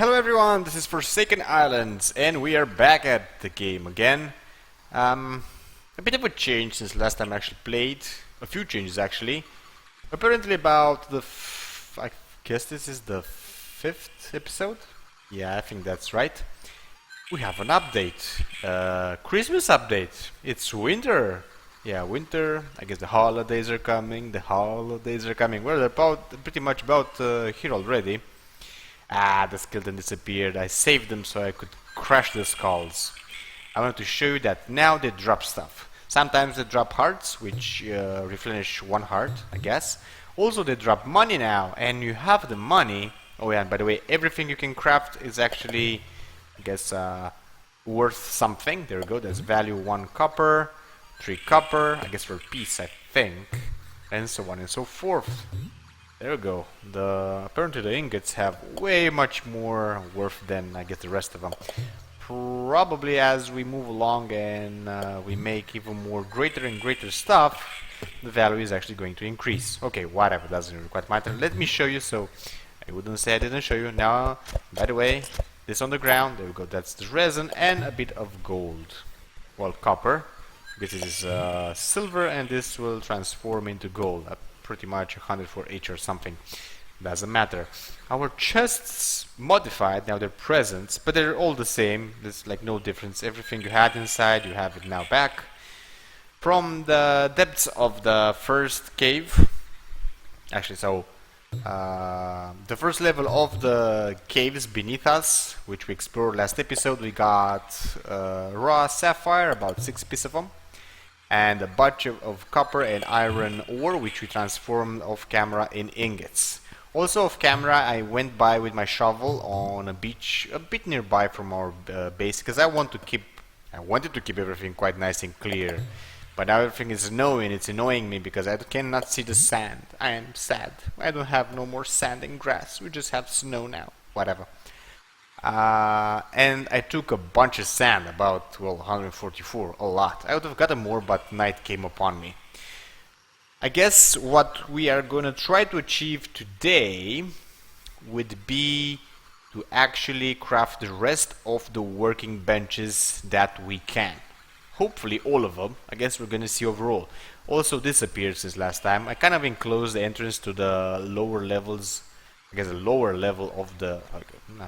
Hello everyone, this is Forsaken Islands, and we are back at the game again. A bit of a change since last time I actually played. A few changes actually. Apparently about I guess this is the 5th episode? Yeah, I think that's right. We have an update. Christmas update. It's winter. Yeah, winter. I guess the holidays are coming. Well, they're pretty much about here already. The skeleton disappeared. I saved them so I could crush the skulls. I wanted to show you that now they drop stuff. Sometimes they drop hearts, which replenish one heart, I guess. Also they drop money now, and you have the money. Oh yeah, and by the way, everything you can craft is actually, I guess, worth something. There we go, there's value 1 copper, 3 copper, I guess for a piece, I think, and so on and so forth. There we go. Apparently the ingots have way much more worth than, I guess, the rest of them. Probably as we move along and we make even more greater and greater stuff, the value is actually going to increase. Okay, whatever, doesn't really quite matter. Let me show you, so I wouldn't say I didn't show you. Now, by the way, this on the ground, there we go, that's the resin and a bit of gold. Well, copper. This is silver, and this will transform into gold. Pretty much 100 for each or something. Doesn't matter. Our chests modified, now they're presents, but they're all the same. There's like no difference. Everything you had inside, you have it now back. From the depths of the first cave, actually, so the first level of the caves beneath us, which we explored last episode, we got raw sapphire, about 6 pieces of them, and a bunch of copper and iron ore, which we transformed off camera in ingots. Also off camera, I went by with my shovel on a beach a bit nearby from our base, because I wanted to keep everything quite nice and clear. But now everything is snowing. It's annoying me because I cannot see the sand. I am sad. I don't have no more sand and grass. We just have snow now. Whatever. And I took a bunch of sand, about, well, 144, a lot. I would have gotten more, but night came upon me. I guess what we are going to try to achieve today would be to actually craft the rest of the working benches that we can. Hopefully all of them. I guess we're going to see overall. Also disappeared since last time. I kind of enclosed the entrance to the lower levels. I guess the lower level of the...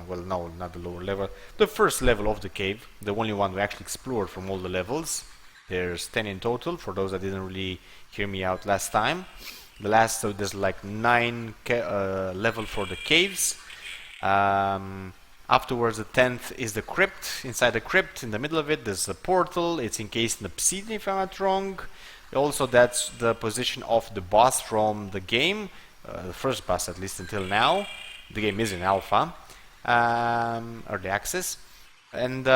well, no, not the lower level. The first level of the cave. The only one we actually explored from all the levels. There's 10 in total, for those that didn't really hear me out last time. So there's like 9 level for the caves. Afterwards, the 10th is the crypt. Inside the crypt, in the middle of it, there's a portal. It's encased in obsidian, if I'm not wrong. Also, that's the position of the boss from the game. The first boss, at least until now. The game is in alpha, early access, and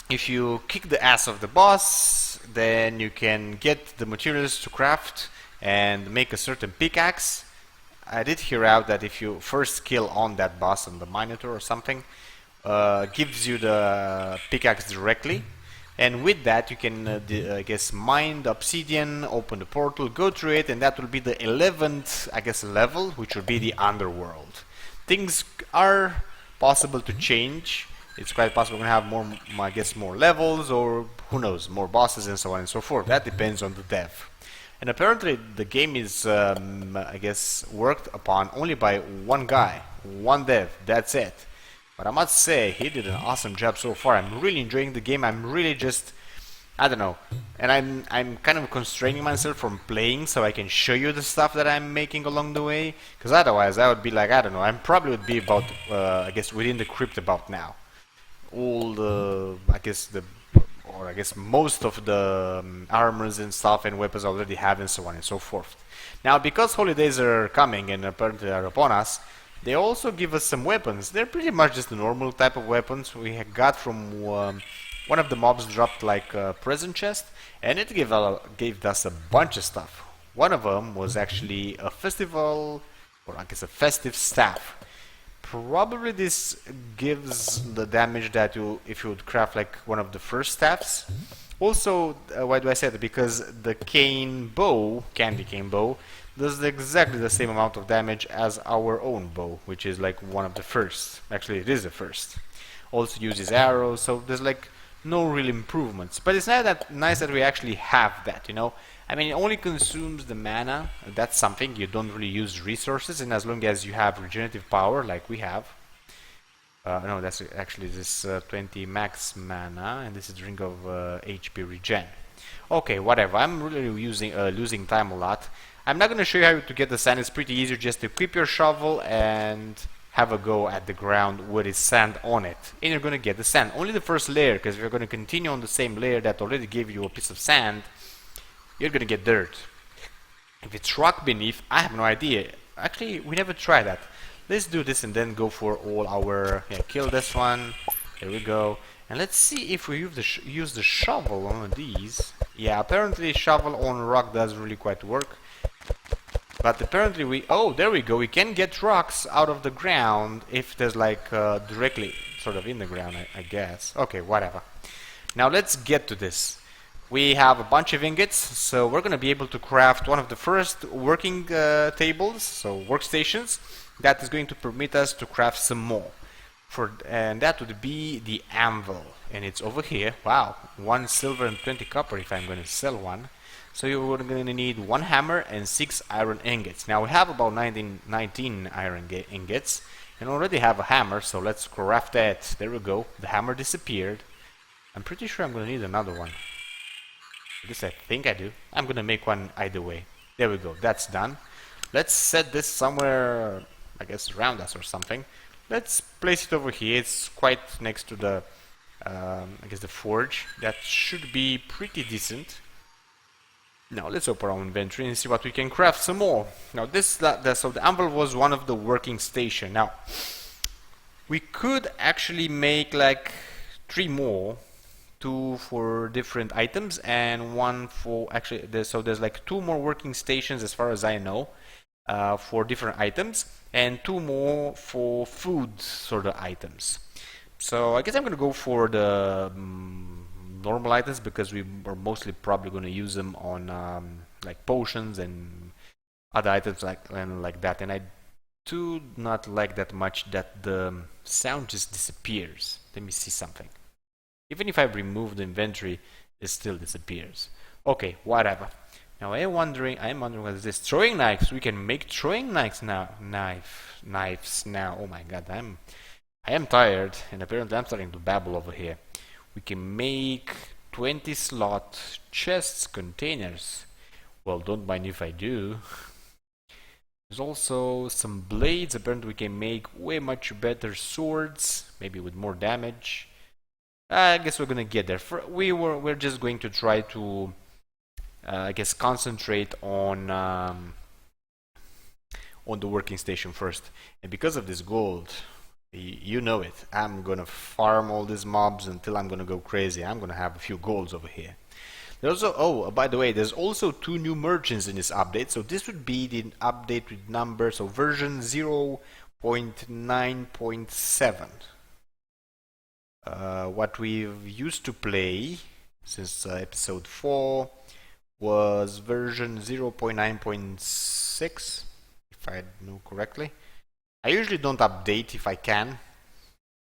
if you kick the ass of the boss, then you can get the materials to craft and make a certain pickaxe. I did hear out that if you first kill on that boss, on the Minotaur or something, gives you the pickaxe directly. And with that, you can, I guess, mine the obsidian, open the portal, go through it, and that will be the 11th, I guess, level, which will be the underworld. Things are possible to change. It's quite possible we're going to have more, I guess, more levels, or who knows, more bosses and so on and so forth. That depends on the dev. And apparently, the game is, I guess, worked upon only by one guy, one dev. That's it. But I must say, he did an awesome job so far. I'm really enjoying the game. I'm really just, I don't know. And I'm kind of constraining myself from playing so I can show you the stuff that I'm making along the way. Because otherwise, I would be like, I don't know. I probably would be about, I guess, within the crypt about now. All the, I guess, most of the armors and stuff and weapons I already have, and so on and so forth. Now, because holidays are coming and apparently are upon us, they also give us some weapons. They're pretty much just the normal type of weapons we got from one of the mobs. Dropped like a present chest, and it gave us a bunch of stuff. One of them was actually a festival, or I guess a festive staff. Probably this gives the damage that if you would craft like one of the first staffs, Also, why do I say that? Because the candy cane bow, does exactly the same amount of damage as our own bow, which is like one of the first. Actually, it is the first. Also uses arrows, so there's like no real improvements. But it's not that nice that we actually have that, you know? I mean, it only consumes the mana. That's something. You don't really use resources, and as long as you have regenerative power, like we have. No, that's actually this 20 max mana, and this is drink of HP regen. Okay, whatever. I'm really losing time a lot. I'm not going to show you how to get the sand. It's pretty easy. Just equip your shovel and have a go at the ground with its sand on it, and you're going to get the sand. Only the first layer, because if you're going to continue on the same layer that already gave you a piece of sand, you're going to get dirt. If it's rock beneath, I have no idea. Actually, we never tried that. Let's do this and then go for all our... Yeah, kill this one. There we go. And let's see if we use the shovel on these. Yeah, apparently shovel on rock does really quite work. But apparently we... Oh, there we go. We can get rocks out of the ground if there's like directly sort of in the ground, I guess. Okay, whatever. Now let's get to this. We have a bunch of ingots, so we're going to be able to craft one of the first working tables, so workstations. That is going to permit us to craft some more. And that would be the anvil. And it's over here. Wow, 1 silver and 20 copper if I'm going to sell one. So you're going to need 1 hammer and 6 iron ingots. Now we have about 19 iron ingots. And already have a hammer, so let's craft that. There we go. The hammer disappeared. I'm pretty sure I'm going to need another one. This I think I do. I'm going to make one either way. There we go. That's done. Let's set this somewhere... I guess around us or something. Let's place it over here. It's quite next to the, I guess the forge. That should be pretty decent. Now let's open our inventory and see what we can craft some more. Now so the anvil was one of the working station. Now we could actually make like 3 more, 2 for different items and 1 for actually. There's like 2 more working stations as far as I know. For different items and 2 more for food sort of items. So I guess I'm going to go for the normal items because we are mostly probably going to use them on like potions and other items like that. And I do not like that much that the sound just disappears. Let me see something. Even if I remove the inventory, it still disappears. Okay, whatever. Now I am wondering what is this? Throwing knives. We can make throwing knives now. Knives now. Oh my god, I am tired, and apparently I'm starting to babble over here. We can make 20 slot chests, containers. Well, don't mind if I do. There's also some blades. Apparently we can make way much better swords, maybe with more damage. I guess we're gonna get there. We're just going to try to I guess concentrate on the working station first. And because of this gold, you know it, I'm gonna farm all these mobs until I'm gonna go crazy. I'm gonna have a few golds over here. There's also, oh, by the way, there's also 2 new merchants in this update. So this would be the update with numbers, so version 0.9.7. What we've used to play since episode 4 was version 0.9.6, if I know correctly. I usually don't update if I can,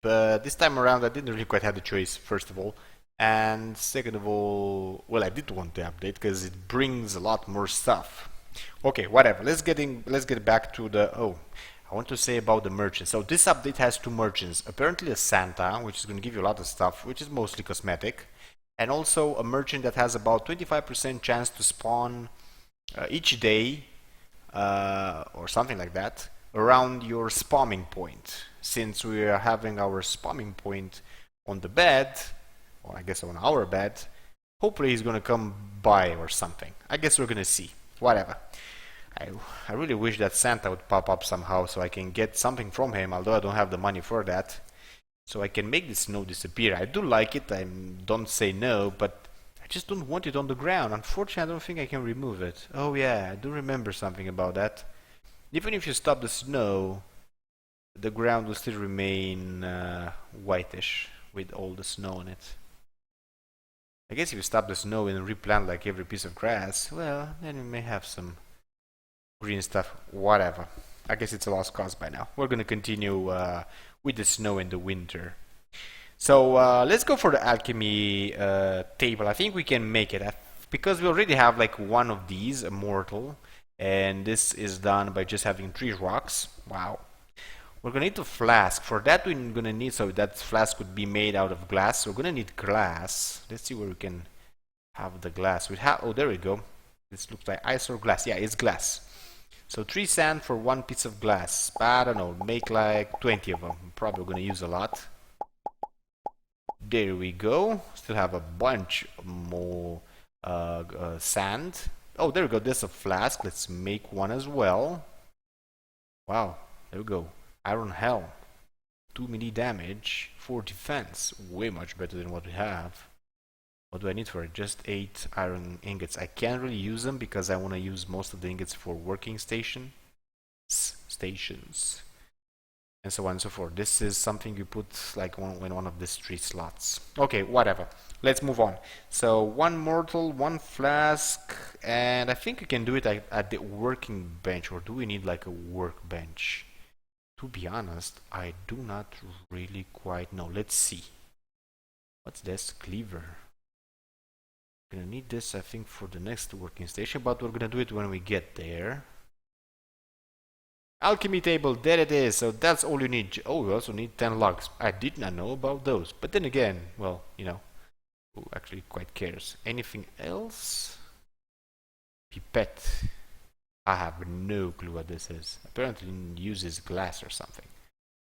but this time around I didn't really quite have the choice, first of all. And second of all, well, I did want to update because it brings a lot more stuff. Okay, whatever. Let's get back to the... Oh, I want to say about the merchants. So this update has 2 merchants. Apparently a Santa, which is going to give you a lot of stuff, which is mostly cosmetic. And also a merchant that has about 25% chance to spawn each day, or something like that, around your spawning point. Since we are having our spawning point on the bed, or I guess on our bed, hopefully he's gonna come by or something. I guess we're gonna see. Whatever. I really wish that Santa would pop up somehow so I can get something from him, although I don't have the money for that. So I can make the snow disappear. I do like it, I don't say no, but I just don't want it on the ground. Unfortunately, I don't think I can remove it. Oh yeah, I do remember something about that. Even if you stop the snow, the ground will still remain whitish with all the snow on it. I guess if you stop the snow and replant like every piece of grass, well, then we may have some green stuff, whatever. I guess it's a lost cause by now. We're gonna continue with the snow in the winter. So let's go for the alchemy table. I think we can make it because we already have like one of these, a mortal, and this is done by just having 3 rocks. Wow. We're gonna need a flask. For that, we're gonna need, so that flask would be made out of glass. So we're gonna need glass. Let's see where we can have the glass. We have, oh, there we go. This looks like ice or glass. Yeah, it's glass. So 3 sand for 1 piece of glass. I don't know, make like 20 of them. I'm probably gonna use a lot. There we go. Still have a bunch more sand. Oh, there we go. There's a flask. Let's make one as well. Wow, there we go. Iron Helm. 2 melee damage, 4 defense. Way much better than what we have. What do I need for it? Just 8 iron ingots. I can't really use them because I want to use most of the ingots for working stations. And so on and so forth. This is something you put like in one of these 3 slots. Okay, whatever. Let's move on. So 1 mortal, 1 flask, and I think we can do it at the working bench. Or do we need like a workbench? To be honest, I do not really quite know. Let's see. What's this? Cleaver. Gonna need this, I think, for the next working station, but we're gonna do it when we get there. Alchemy table, there it is. So that's all you need. Oh, we also need 10 logs. I did not know about those. But then again, well, you know, who actually quite cares? Anything else? Pipette. I have no clue what this is. Apparently it uses glass or something.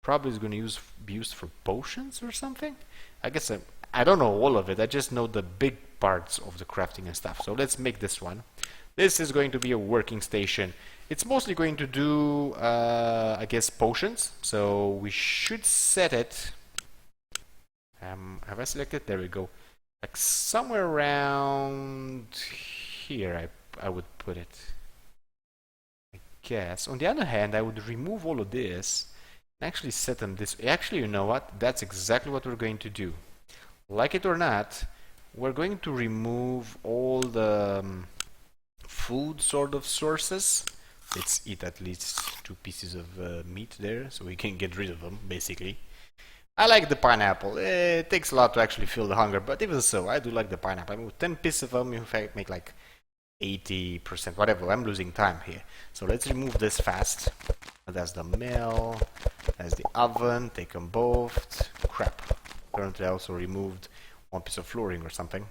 Probably is going to be used for potions or something. I guess I don't know all of it. I just know the big parts of the crafting and stuff. So let's make this one. This is going to be a working station. It's mostly going to do, I guess, potions. So we should set it. Have I selected? There we go. Like somewhere around here, I would put it. I guess. On the other hand, I would remove all of this and actually set them this. Actually, you know what? That's exactly what we're going to do. Like it or not, we're going to remove all the food sort of sources. Let's eat at least 2 pieces of meat there so we can get rid of them, basically. I like the pineapple. It takes a lot to actually feel the hunger, but even so, I do like the pineapple. I mean, with 10 pieces of them, in fact, make like 80%, whatever. I'm losing time here. So let's remove this fast. That's the mill. That's the oven. Take them both. Crap. Currently, I also removed 1 piece of flooring or something.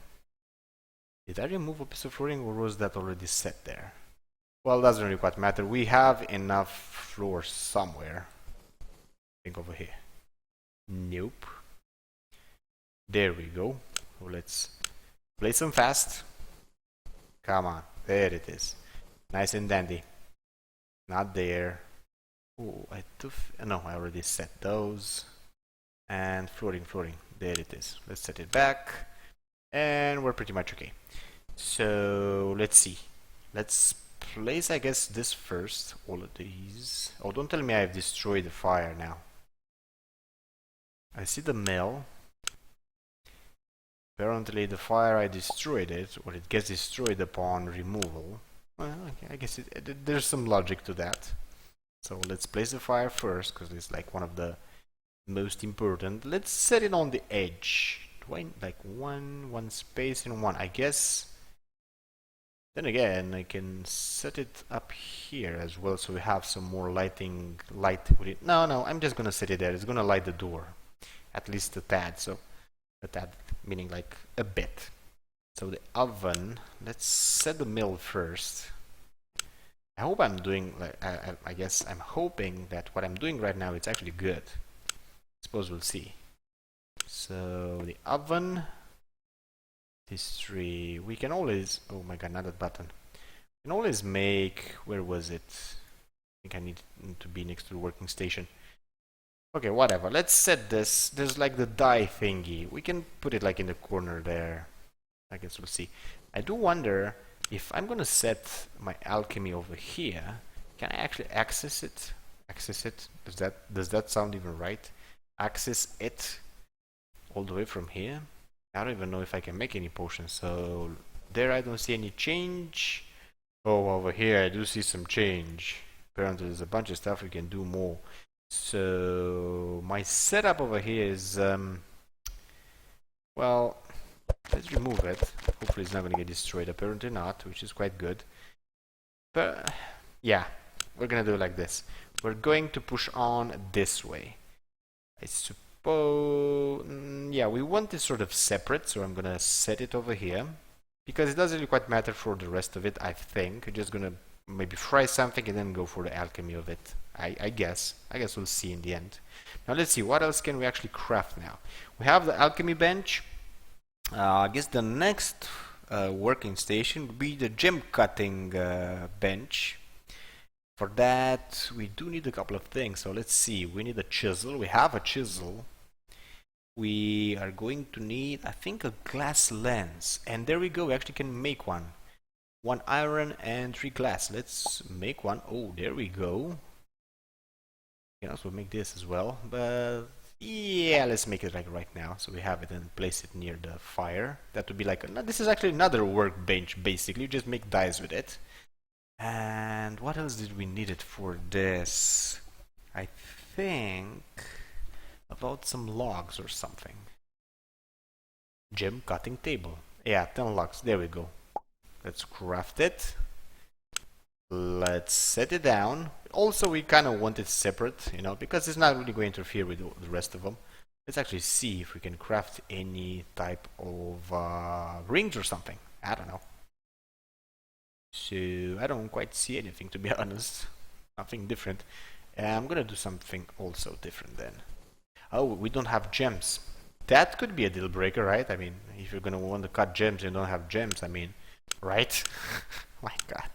Did I remove a piece of flooring or was that already set there? Well, it doesn't really quite matter. We have enough floor somewhere. I think over here. Nope. There we go. So let's place them fast. Come on. There it is. Nice and dandy. Not there. Oh, no, I already set those. And flooring. There it is. Let's set it back. And we're pretty much okay. So let's see. Let's place, I guess, this first. All of these. Oh, don't tell me I've destroyed the fire now. I see the mill. Apparently the fire, I destroyed it, or it gets destroyed upon removal. Well, okay, I guess there's some logic to that. So let's place the fire first, because it's like one of the most important. Let's set it on the edge. Do I like one space and one? I guess. Then again, I can set it up here as well, so we have some more light with it. No, I'm just gonna set it there. It's gonna light the door, at least a tad. So a tad meaning like a bit. So the oven. Let's set the mill first. I hope I'm doing like I guess I'm hoping that what I'm doing right now is actually good. Suppose we'll see. So the oven. History. We can always. Oh my god, not that button. We can always make. Where was it? I think I need to be next to the working station. Okay, whatever. Let's set this. There's like the die thingy. We can put it like in the corner there. I guess we'll see. I do wonder if I'm gonna set my alchemy over here. Can I actually access it? Access it? Does that sound even right? Access it all the way from here? I don't even know if I can make any potions. So there I don't see any change. Oh, over here I do see some change. Apparently there's a bunch of stuff we can do more. So my setup over here is well, let's remove it. Hopefully it's not going to get destroyed. Apparently not, which is quite good. But yeah, we're going to do it like this. We're going to push on this way. I suppose, yeah, we want this sort of separate, so I'm going to set it over here. Because it doesn't really quite matter for the rest of it, I think. We're just going to maybe fry something and then go for the alchemy of it. I guess. I guess we'll see in the end. Now let's see, what else can we actually craft now? We have the alchemy bench. I guess the next working station would be the gem cutting bench. For that, we do need a couple of things. So let's see, we need a chisel. We have a chisel. We are going to need, I think, a glass lens. And there we go, we actually can make one. 1 iron and 3 glass. Let's make one. Oh, there we go. You can also make this as well, but yeah, let's make it like right now. So we have it and place it near the fire. That would be like, this is actually another workbench basically. You just make dyes with it. And what else did we need it for this? I think about some logs or something. Gem cutting table. Yeah, 10 logs. There we go. Let's craft it. Let's set it down. Also, we kind of want it separate, you know, because it's not really going to interfere with the rest of them. Let's actually see if we can craft any type of rings or something. I don't know. So, I don't quite see anything, to be honest. Nothing different. I'm gonna do something also different then. Oh, we don't have gems. That could be a deal breaker, right? I mean, if you're gonna want to cut gems and don't have gems, I mean, right? My God,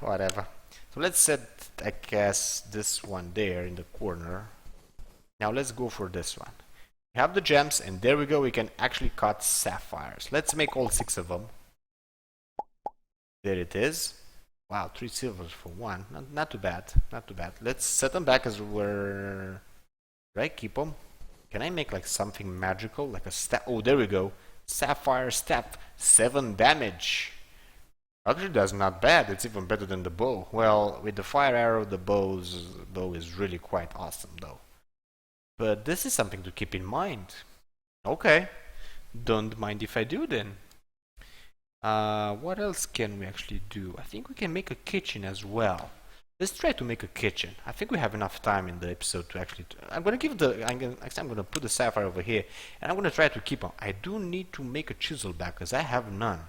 whatever. So let's set, I guess, this one there in the corner. Now let's go for this one. We have the gems, and there we go. We can actually cut sapphires. Let's make all 6 of them. There it is. Wow, 3 silvers for 1. Not too bad. Not too bad. Let's set them back as we're... Right, keep them. Can I make like something magical? Like a staff? Oh, there we go. Sapphire staff. 7 damage. Actually, that's not bad. It's even better than the bow. Well, with the fire arrow, the bow is really quite awesome, though. But this is something to keep in mind. Okay. Don't mind if I do, then. What else can we actually do? I think we can make a kitchen as well. Let's try to make a kitchen. I think we have enough time in the episode to actually... I'm gonna put the sapphire over here, and I'm gonna try to keep on. I do need to make a chisel back, because I have none.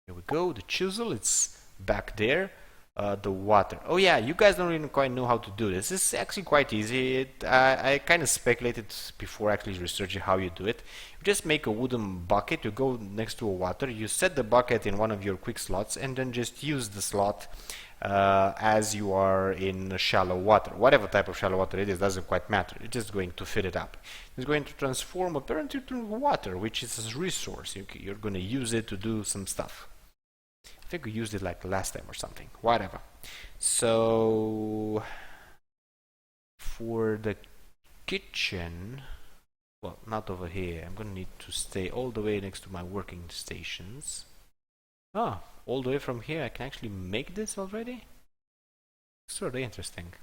Here we go, the chisel, it's back there. The water. Oh yeah, you guys don't even quite know how to do this. This is actually quite easy. I kind of speculated before actually researching how you do it. You just make a wooden bucket, you go next to a water, you set the bucket in one of your quick slots, and then just use the slot as you are in shallow water. Whatever type of shallow water it is, doesn't quite matter. It's just going to fill it up. It's going to transform apparently to water, which is a resource. You're going to use it to do some stuff. I think we used it like last time or something. Whatever. So for the kitchen, well, not over here. I'm gonna need to stay all the way next to my working stations. Ah, all the way from here I can actually make this already? Sort of interesting.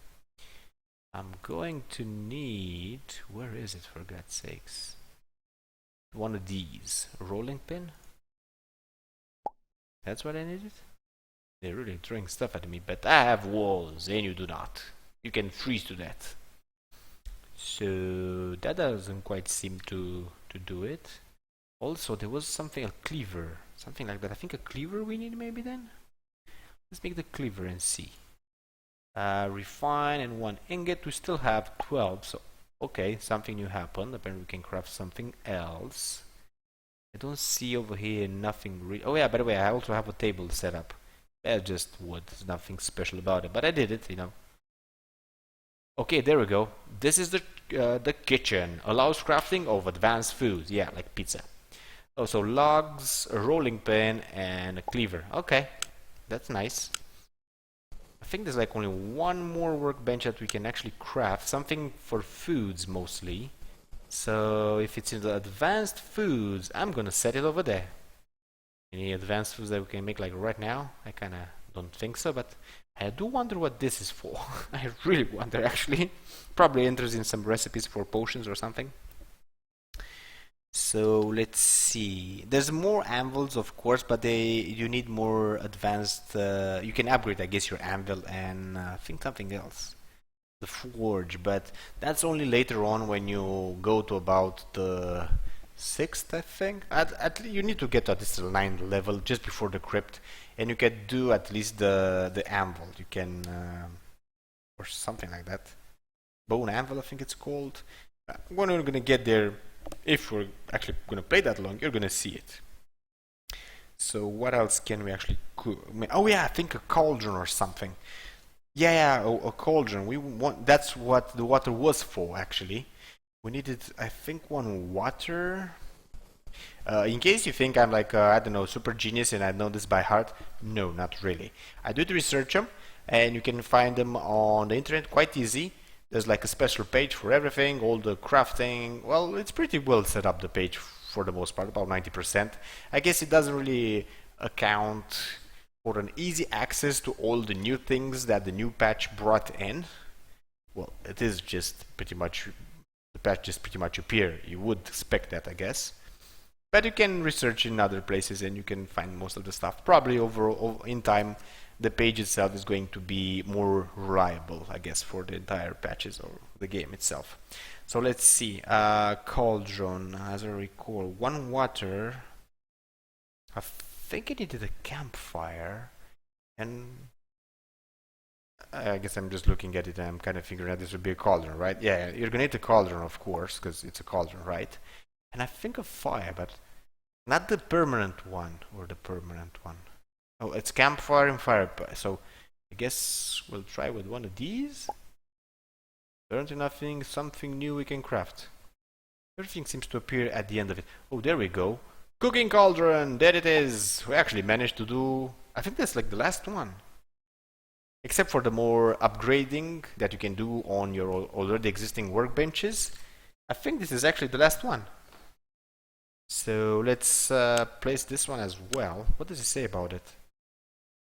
I'm going to need... Where is it, for God's sakes? One of these. A rolling pin? That's what I needed? They're really throwing stuff at me, but I have walls and you do not. You can freeze to death. So that doesn't quite seem to do it. Also, there was something, a cleaver. Something like that. I think a cleaver we need maybe then? Let's make the cleaver and see. Refine and 1 ingot. We still have 12, so okay, something new happened. Apparently we can craft something else. I don't see over here nothing oh yeah, by the way, I also have a table set up. That's just wood. There's nothing special about it, but I did it, you know. Okay, there we go. This is the kitchen. Allows crafting of advanced foods. Yeah, like pizza. Also logs, a rolling pin, and a cleaver. Okay, that's nice. I think there's like only one more workbench that we can actually craft. Something for foods mostly. So if it's in the advanced foods, I'm gonna set it over there. Any advanced foods that we can make like right now? I kinda don't think so, but I do wonder what this is for. I really wonder actually. Probably interested in some recipes for potions or something. So let's see. There's more anvils, of course, but you need more advanced. You can upgrade, I guess, your anvil and I think something else, the forge. But that's only later on when you go to about the sixth, I think. You need to get to at least the ninth level just before the crypt, and you can do at least the anvil. You can or something like that. Bone anvil, I think it's called. When we're gonna get there, if we're actually gonna play that long, you're gonna see it. So what else can we actually cook? Oh yeah, I think a cauldron or something. Yeah, a cauldron. That's what the water was for actually. We needed, I think, one water. In case you think I'm like, I don't know, super genius and I know this by heart, no, not really. I did research them, and you can find them on the internet quite easy. There's like a special page for everything, all the crafting. Well, it's pretty well set up, the page for the most part, about 90%. I guess it doesn't really account for an easy access to all the new things that the new patch brought in. Well, it is just pretty much, the patch just pretty much appear. You would expect that, I guess. But you can research in other places and you can find most of the stuff. Probably over in time, the page itself is going to be more reliable, I guess, for the entire patches or the game itself. So let's see. Cauldron, as I recall, one water. I think I needed a campfire, and I guess I'm just looking at it and I'm kind of figuring out this would be a cauldron, right? Yeah, you're gonna need a cauldron, of course, because it's a cauldron, right? And I think a fire, but not the permanent one or the permanent one. Oh, it's campfire and fire. So I guess we'll try with one of these. Currently nothing, something new we can craft. Everything seems to appear at the end of it. Oh, there we go. Cooking cauldron, there it is. We actually managed to do, I think that's like the last one. Except for the more upgrading that you can do on your already existing workbenches. I think this is actually the last one. So let's place this one as well. What does it say about it?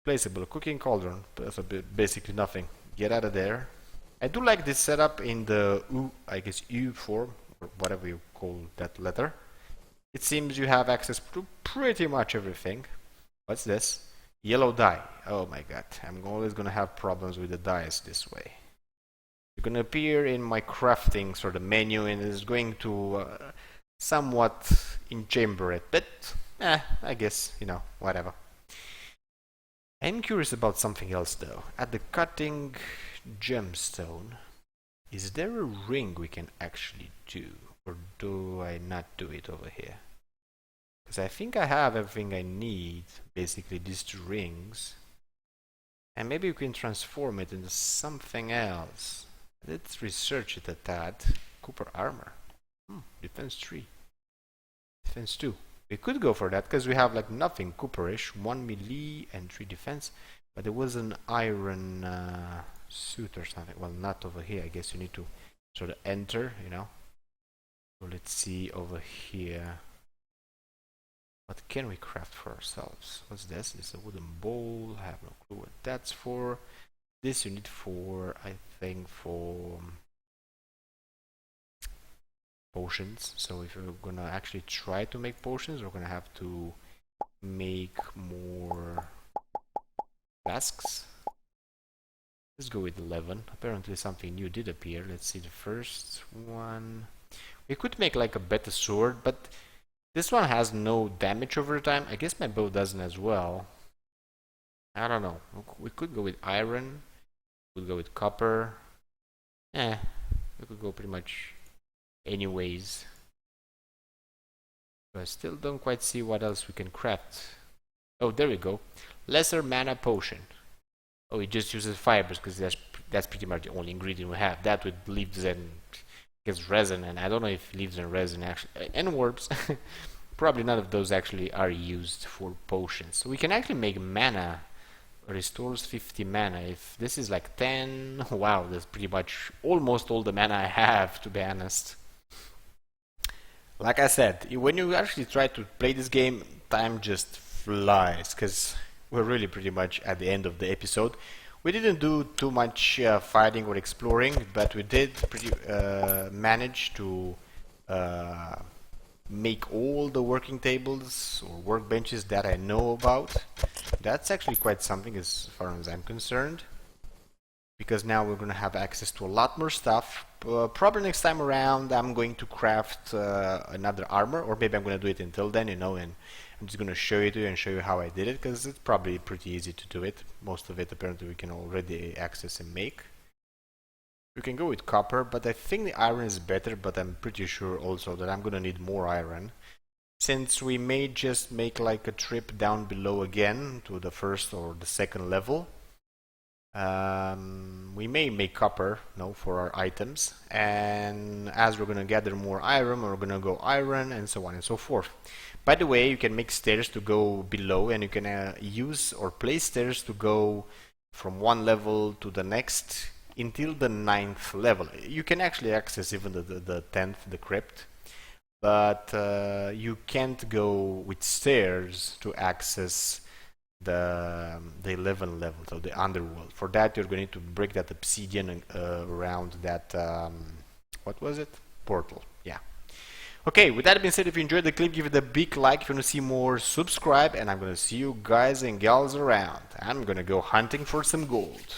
Placeable cooking cauldron. That's basically nothing. Get out of there. I do like this setup in the U, I guess U form, or whatever you call that letter. It seems you have access to pretty much everything. What's this? Yellow dye. Oh my god, I'm always gonna have problems with the dyes this way. You're gonna appear in my crafting sort of menu and it's going to somewhat enchamber it, but I guess, you know, whatever. I'm curious about something else though. At the cutting gemstone, is there a ring we can actually do? Or do I not do it over here? Because I think I have everything I need, basically these two rings. And maybe we can transform it into something else. Let's research it a tad. Copper armor. Defense 3. Defense 2. We could go for that because we have like nothing cooperish, 1 melee and 3 defense, but there was an iron suit or something. Well, not over here. I guess you need to sort of enter, you know. So let's see over here. What can we craft for ourselves? What's this? It's a wooden bowl. I have no clue what that's for. This you need for, I think, for potions. So if we're gonna actually try to make potions, we're gonna have to make more flasks. Let's go with 11. Apparently something new did appear. Let's see the first one. We could make like a better sword, but this one has no damage over time. I guess my bow doesn't as well. I don't know. We could go with iron. We could go with copper. We could go pretty much anyways. But I still don't quite see what else we can craft. Oh, there we go. Lesser mana potion. Oh, it just uses fibers because that's pretty much the only ingredient we have. That with leaves and gets resin, and I don't know if leaves and resin actually and warps. Probably none of those actually are used for potions. So we can actually make mana. Restores 50 mana. If this is like 10, wow, that's pretty much almost all the mana I have, to be honest. Like I said, when you actually try to play this game, time just flies because we're really pretty much at the end of the episode. We didn't do too much fighting or exploring, but we did manage to uh, make all the working tables or workbenches that I know about. That's actually quite something as far as I'm concerned, because now we're going to have access to a lot more stuff. Probably next time around I'm going to craft another armor, or maybe I'm going to do it until then, and I'm just going to show it to you and show you how I did it, because it's probably pretty easy to do it. Most of it apparently we can already access and make. You can go with copper, but I think the iron is better, but I'm pretty sure also that I'm going to need more iron. Since we may just make like a trip down below again to the first or the second level, we may make copper for our items, and as we're going to gather more iron, we're going to go iron and so on and so forth. By the way, you can make stairs to go below, and you can use or place stairs to go from one level to the next until the 9th level. You can actually access even the 10th, the crypt, but you can't go with stairs to access the 11th level, so the underworld. For that, you're going to break that obsidian around that what was it? Portal. Yeah. Okay, with that being said, if you enjoyed the clip, give it a big like. If you want to see more, subscribe, and I'm going to see you guys and gals around. I'm going to go hunting for some gold.